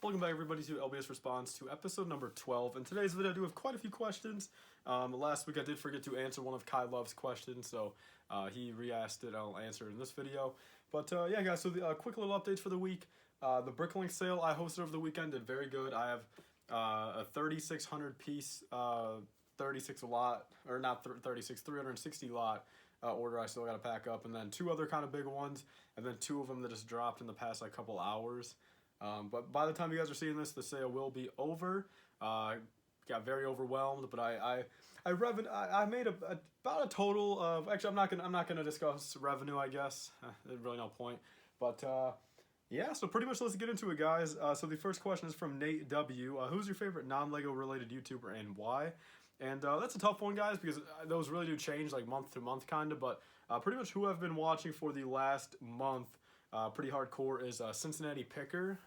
Welcome back everybody to LBS Response to episode number 12. In today's video I do have quite a few questions. Last week I did forget to answer one of Kai Love's questions, so he re-asked it. I'll answer it in this video. But yeah guys, so the quick little updates for the week. The BrickLink sale I hosted over the weekend did very good. I have a 3,600 piece, 36 lot, or not 36, 360 lot order I still got to pack up, and then two other kind of big ones, and then two of them that just dropped in the past like couple hours. But by the time you guys are seeing this, the sale will be over. Got very overwhelmed, but I made about a total of, actually I'm not gonna discuss revenue, I guess. There's really no point. But yeah, so pretty much let's get into it, guys. So the first question is from Nate W. Who's your favorite non-Lego related YouTuber and why? And that's a tough one, guys, because those really do change like month to month kind of. But pretty much who I've been watching for the last month. Pretty hardcore is Cincinnati Picker,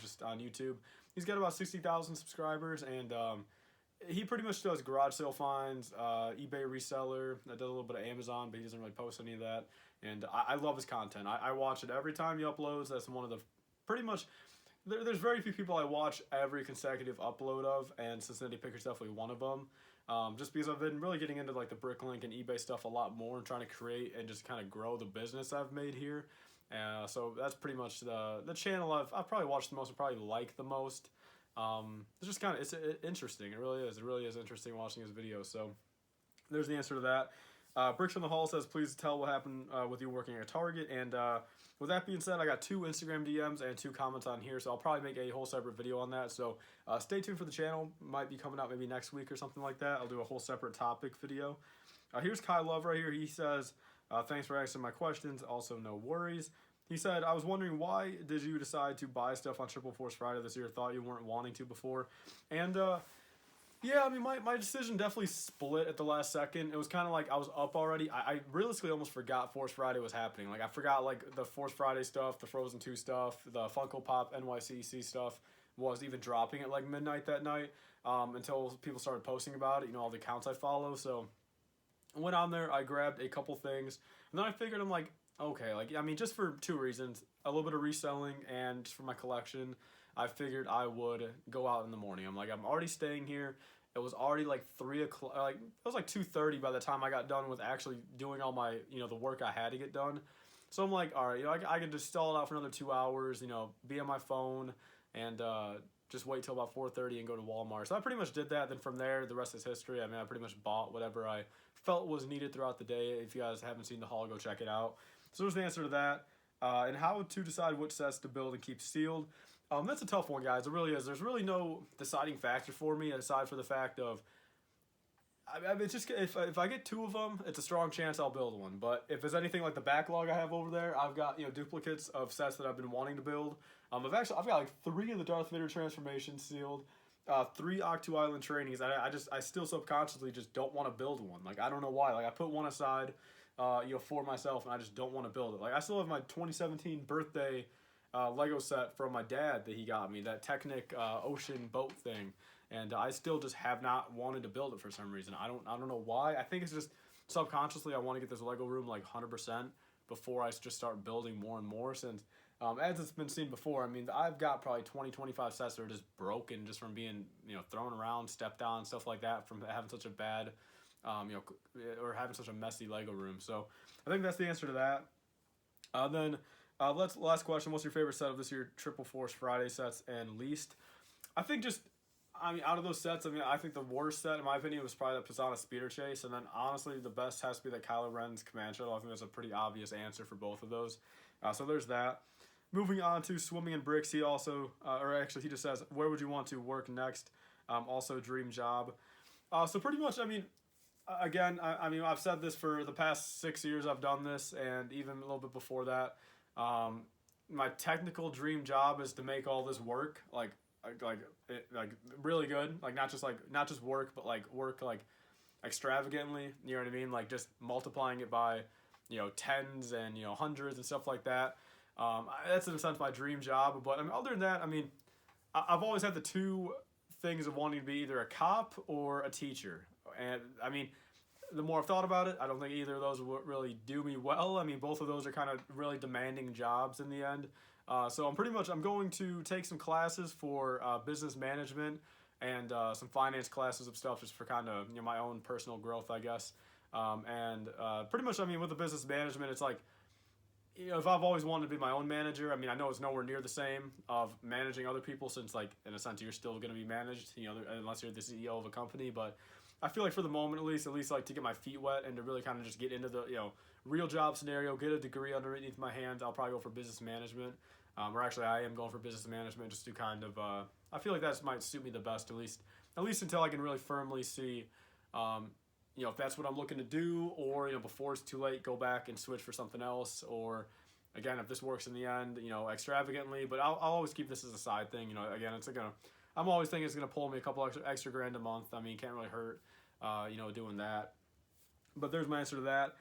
just on YouTube. He's got about 60,000 subscribers, and he pretty much does garage sale finds, eBay reseller, does a little bit of Amazon, but he doesn't really post any of that. And I love his content. I watch it every time he uploads. That's one of the, pretty much, there's very few people I watch every consecutive upload of, and Cincinnati Picker's definitely one of them. Just because I've been really getting into like the BrickLink and eBay stuff a lot more and trying to create and just kind of grow the business I've made here. So that's pretty much the channel I've probably watched the most and probably like the most. It's just kind of, it's interesting. It really is interesting watching his videos. So there's the answer to that. Bricks from the Hall says, please tell what happened with you working at Target. And with that being said, I got 2 Instagram DMs and 2 comments on here, so I'll probably make a whole separate video on that. So stay tuned for the channel. Might be coming out maybe next week or something like that. I'll do a whole separate topic video. Here's Kai Love right here. He says, thanks for answering my questions. Also, no worries. He said, I was wondering, why did you decide to buy stuff on Triple Force Friday this year? Thought you weren't wanting to before. And yeah, I mean, my decision definitely split at the last second. It was kind of like I was up already. I realistically almost forgot Force Friday was happening. Like, I forgot, like, the Force Friday stuff, the Frozen 2 stuff, the Funko Pop NYCC stuff was even dropping at, like, midnight that night until people started posting about it, you know, all the accounts I follow. So I went on there, I grabbed a couple things, and then I figured, I'm like, okay, like, I mean, just for 2 reasons, a little bit of reselling and just for my collection, I figured I would go out in the morning. I'm like, I'm already staying here. It was already like 3 o'clock, like, it was like 2:30 by the time I got done with actually doing all my, you know, the work I had to get done. So I'm like, all right, you know, I can just stall it out for another 2 hours, you know, be on my phone and just wait till about 4:30 and go to Walmart. So I pretty much did that. Then from there, the rest is history. I mean, I pretty much bought whatever I felt was needed throughout the day. If you guys haven't seen the haul, go check it out. So there's the answer to that. And how to decide which sets to build and keep sealed. That's a tough one, guys. It really is. There's really no deciding factor for me aside for the fact of, I mean, it's just, if I get 2 of them, it's a strong chance I'll build one. But if it's anything like the backlog I have over there, I've got, you know, duplicates of sets that I've been wanting to build. I've got like 3 of the Darth Vader transformations sealed. 3 Octu Island trainings. I still subconsciously just don't want to build one. Like, I don't know why. Like, I put one aside, you know, for myself, and I just don't want to build it. Like, I still have my 2017 birthday Lego set from my dad that he got me, that Technic ocean boat thing, and I still just have not wanted to build it for some reason. I don't know why. I think it's just subconsciously I want to get this Lego room like 100% before I just start building more and more, since as it's been seen before, I mean, I've got probably 20-25 sets that are just broken just from being, you know, thrown around, stepped on, stuff like that, from having such a bad, you know, or having such a messy Lego room. So I think that's the answer to that. Then last question, what's your favorite set of this year Triple Force Friday sets and least? I think just, I mean, out of those sets, I mean, I think the worst set, in my opinion, was probably the Pisana Speeder Chase, and then honestly, the best has to be the Kylo Ren's Command Shuttle. I think that's a pretty obvious answer for both of those. So there's that. Moving on to Swimming in Bricks, he also, or actually he just says, where would you want to work next? Also dream job. So pretty much, I mean, again, I mean, I've said this for the past 6 years I've done this, and even a little bit before that. My technical dream job is to make all this work, like really good, like not just work, but like work like extravagantly. You know what I mean? Like just multiplying it by, you know, tens and, you know, hundreds and stuff like that. That's in a sense my dream job. But I mean, other than that, I mean, I've always had the 2 things of wanting to be either a cop or a teacher. And I mean, the more I've thought about it, I don't think either of those would really do me well. I mean, both of those are kind of really demanding jobs in the end. So I'm going to take some classes for business management and some finance classes of stuff just for kind of my own personal growth, I guess. Pretty much, I mean, with the business management, it's like, if I've always wanted to be my own manager, I mean, I know it's nowhere near the same of managing other people, since, like, in a sense, you're still going to be managed, unless you're the CEO of a company. But I feel like for the moment, at least like to get my feet wet and to really kind of just get into the, real job scenario, get a degree underneath my hands, I'll probably go for business management. Or actually, I am going for business management just to kind of, I feel like that might suit me the best, at least until I can really firmly see, if that's what I'm looking to do, or, before it's too late, go back and switch for something else, or, again, if this works in the end, extravagantly, but I'll always keep this as a side thing, again, I'm always thinking it's going to pull me a couple extra grand a month. I mean, can't really hurt, doing that. But there's my answer to that.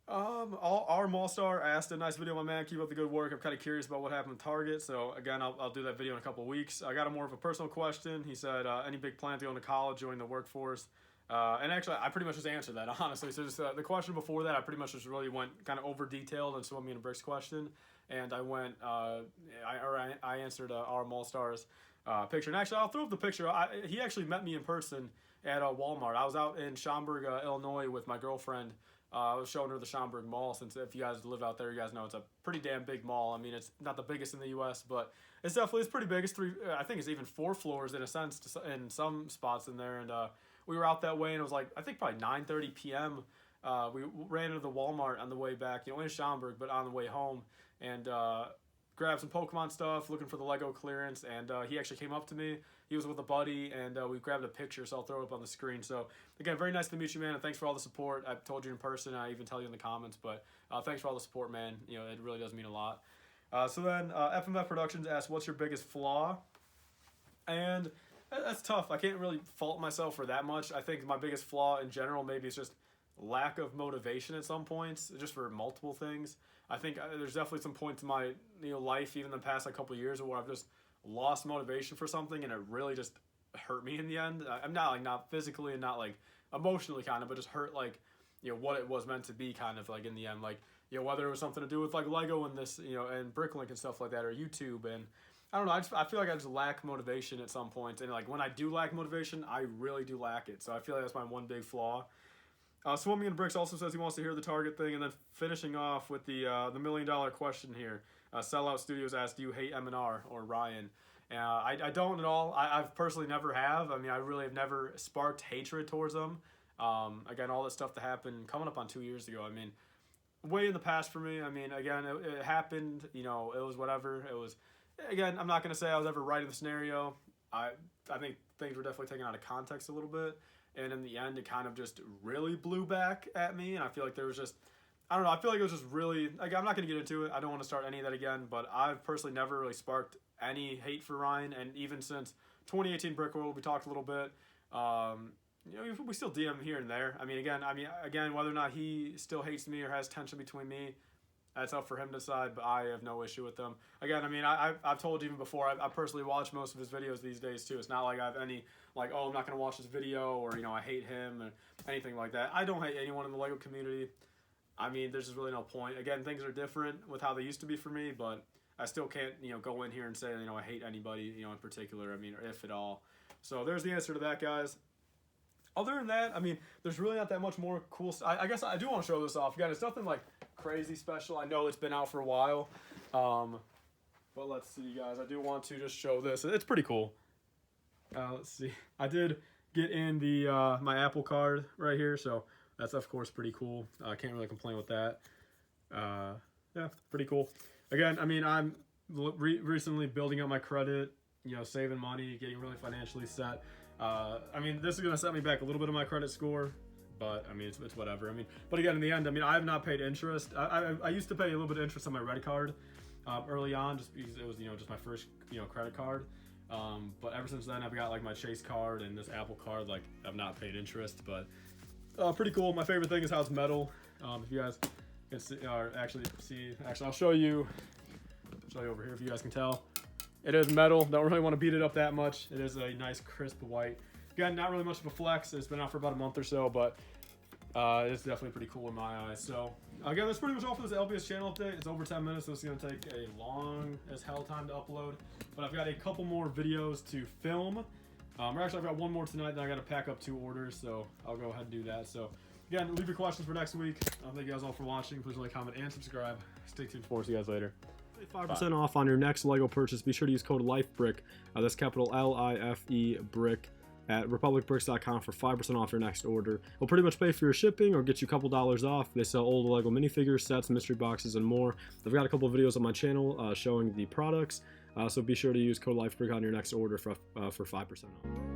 Our Mallstar asked, a nice video, my man, keep up the good work. I'm kind of curious about what happened with Target, so again, I'll do that video in a couple of weeks. I got a more of a personal question. He said, any big plan to go into college, join the workforce? And actually, I pretty much just answered that, honestly. So just the question before that, I pretty much just really went kind of over detailed and Swim Me in a Bricks question, and I went, I answered our Mallstar's picture. And actually, I'll throw up the picture. He actually met me in person at Walmart. I was out in Schaumburg, Illinois, with my girlfriend. I was showing her the Schaumburg Mall, since if you guys live out there, you guys know it's a pretty damn big mall. I mean, it's not the biggest in the U.S., but it's pretty big. It's I think it's even 4 floors in a sense, in some spots in there. And we were out that way, and it was like, I think probably 9:30 p.m. We ran into the Walmart on the way back, in Schaumburg, but on the way home, and grabbed some Pokemon stuff, looking for the Lego clearance, and he actually came up to me. He was with a buddy, and we grabbed a picture, so I'll throw it up on the screen. So, again, very nice to meet you, man, and thanks for all the support. I've told you in person, I even tell you in the comments, but thanks for all the support, man. It really does mean a lot. So then, FMF Productions asked, what's your biggest flaw? And that's tough. I can't really fault myself for that much. I think my biggest flaw in general maybe is just lack of motivation at some points, just for multiple things. I think there's definitely some points in my life, even the past couple of years, where I've just lost motivation for something, and it really just hurt me in the end. I'm not physically and not emotionally kind of, but just hurt what it was meant to be kind of in the end, whether it was something to do with Lego and this and Bricklink and stuff like that, or YouTube. And I don't know, I feel like I just lack motivation at some points, and when I do lack motivation, I really do lack it. So I feel like that's my one big flaw. Swimming in Bricks also says he wants to hear the Target thing, and then finishing off with the $1 million question here. Sellout Studios asked, do you hate M&R or Ryan? I don't at all. I've personally never have. I mean, I really have never sparked hatred towards them. Again, all this stuff that happened coming up on 2 years ago. I mean, way in the past for me. I mean, again, it happened. It was whatever. It was. Again, I'm not going to say I was ever right in the scenario. I think things were definitely taken out of context a little bit. And in the end, it kind of just really blew back at me. And I feel like there was just, I don't know, I feel like it was just really, I'm not going to get into it. I don't want to start any of that again. But I've personally never really sparked any hate for Ryan. And even since 2018 Brick World, we talked a little bit. We still DM here and there. I mean, again, whether or not he still hates me or has tension between me, that's up for him to decide, but I have no issue with them. Again, I mean, I've told you even before, I personally watch most of his videos these days, too. It's not like I have any, oh, I'm not going to watch this video, or, I hate him, or anything like that. I don't hate anyone in the LEGO community. I mean, there's just really no point. Again, things are different with how they used to be for me, but I still can't, go in here and say, I hate anybody, in particular, I mean, or if at all. So there's the answer to that, guys. Other than that, I mean, there's really not that much more cool stuff. I guess I do want to show this off. Again, it's nothing crazy special. I know it's been out for a while. But let's see, guys. I do want to just show this. It's pretty cool. Let's see. I did get in the my Apple card right here, so that's, of course, pretty cool. I can't really complain with that. Yeah, pretty cool. Again, I mean, I'm recently building up my credit, saving money, getting really financially set. I mean, this is going to set me back a little bit of my credit score, but, I mean, it's whatever. I mean, but again, in the end, I mean, I have not paid interest. I used to pay a little bit of interest on my red card early on, just because it was, just my first, credit card. But ever since then, I've got, my Chase card and this Apple card, I've not paid interest, but pretty cool. My favorite thing is how it's metal. If you guys can see, or actually, I'll show you over here if you guys can tell. It is metal. Don't really want to beat it up that much. It is a nice crisp white. Again, not really much of a flex. It's been out for about a month or so, but It's definitely pretty cool in my eyes. So again, that's pretty much all for this LBS channel update. It's over 10 minutes, so it's going to take a long as hell time to upload. But I've got a couple more videos to film. Or actually, I've got one more tonight, then I got to pack up 2 orders, so I'll go ahead and do that. So again, leave your questions for next week. Thank you guys all for watching. Please like, comment, and subscribe. Stay tuned for. See you guys later. 5% off on your next Lego purchase. Be sure to use code LIFEBRICK. That's capital LIFE BRICK at republicbricks.com for 5% off your next order. It'll pretty much pay for your shipping or get you a couple dollars off. They sell old Lego minifigures, sets, mystery boxes, and more. I've got a couple of videos on my channel showing the products. So be sure to use code LIFEBRICK on your next order for 5% off.